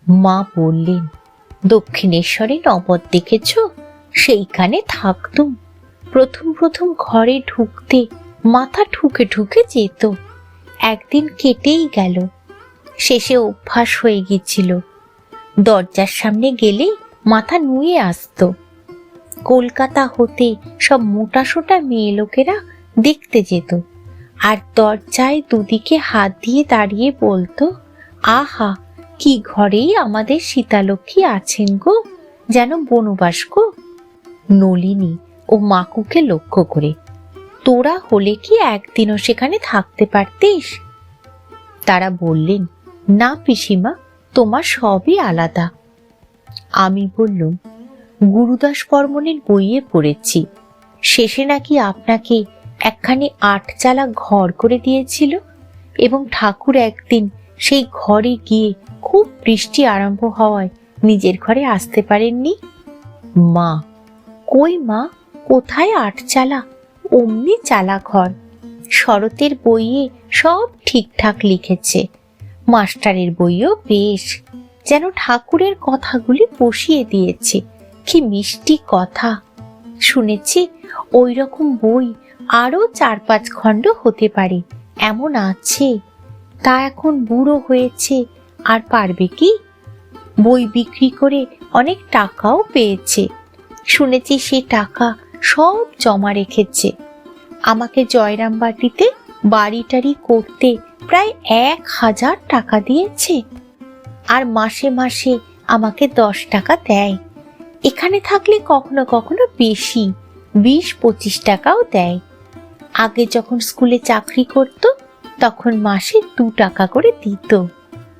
মা বললেন, দক্ষিণেশ্বরে নবদ দেখেছ? সেইখানে থাকতুম। প্রথম প্রথম ঘরে ঢুকতে মাথা ঠুকে ঠুকে যেত। একদিন কেটেই গেল, শেষে অভ্যাস হয়ে গেছিল। দরজার সামনে গেলেই মাথা নুয়ে আসতো। কলকাতা হতে সব মোটাসোটা মেয়ে লোকেরা দেখতে যেত, আর দরজায় দুদিকে হাত দিয়ে দাঁড়িয়ে বলতো, আহা, কি ঘরেই আমাদের সীতালক্ষ্মী আছেন গো, যেন বনবাস গো। নলিনী ও মাকুকে লক্ষ্য করে, তোরা হলে কি একদিনও সেখানে থাকতে পারতিস? তারা বললেন, না পিসিমা, তোমার সবই আলাদা। আমি বললুম, গুরুদাস বর্মনের বইয়ে পড়েছি, শেষে নাকি আপনাকে একখানি ৮ চালা ঘর করে দিয়েছিল, এবং ঠাকুর একদিন সেই ঘরে গিয়ে খুব বৃষ্টি আরম্ভ হওয়ায় নিজের ঘরে আসতে পারেননি। মা, কই মা, কোথায় ৮ চালা? অমনি চালা ঘর। শরতের বইয়ে সব ঠিকঠাক লিখেছে, মাস্টারের বইও বেশ, যেন ঠাকুরের কথাগুলি বসিয়ে দিয়েছে। কি মিষ্টি কথা! শুনেছি ওই রকম বই আরো ৪-৫ খণ্ড হতে পারে, এমন আছে। তা এখন বুড়ো হয়েছে, আর পারবে কি? বই বিক্রি করে অনেক টাকাও পেয়েছে। শুনেছি সে টাকা সব জমা রেখেছে। আমাকে জয়রামবাটিতে বাড়ি টাড়ি করতে প্রায় ১,০০০ টাকা দিয়েছে, আর মাসে মাসে আমাকে ১০ টাকা দেয়। এখানে থাকলে কখনো কখনো বেশি, ২০-২৫ টাকাও দেয়। আগে যখন স্কুলে চাকরি করত, তখন মাসে ২ টাকা করে দিত।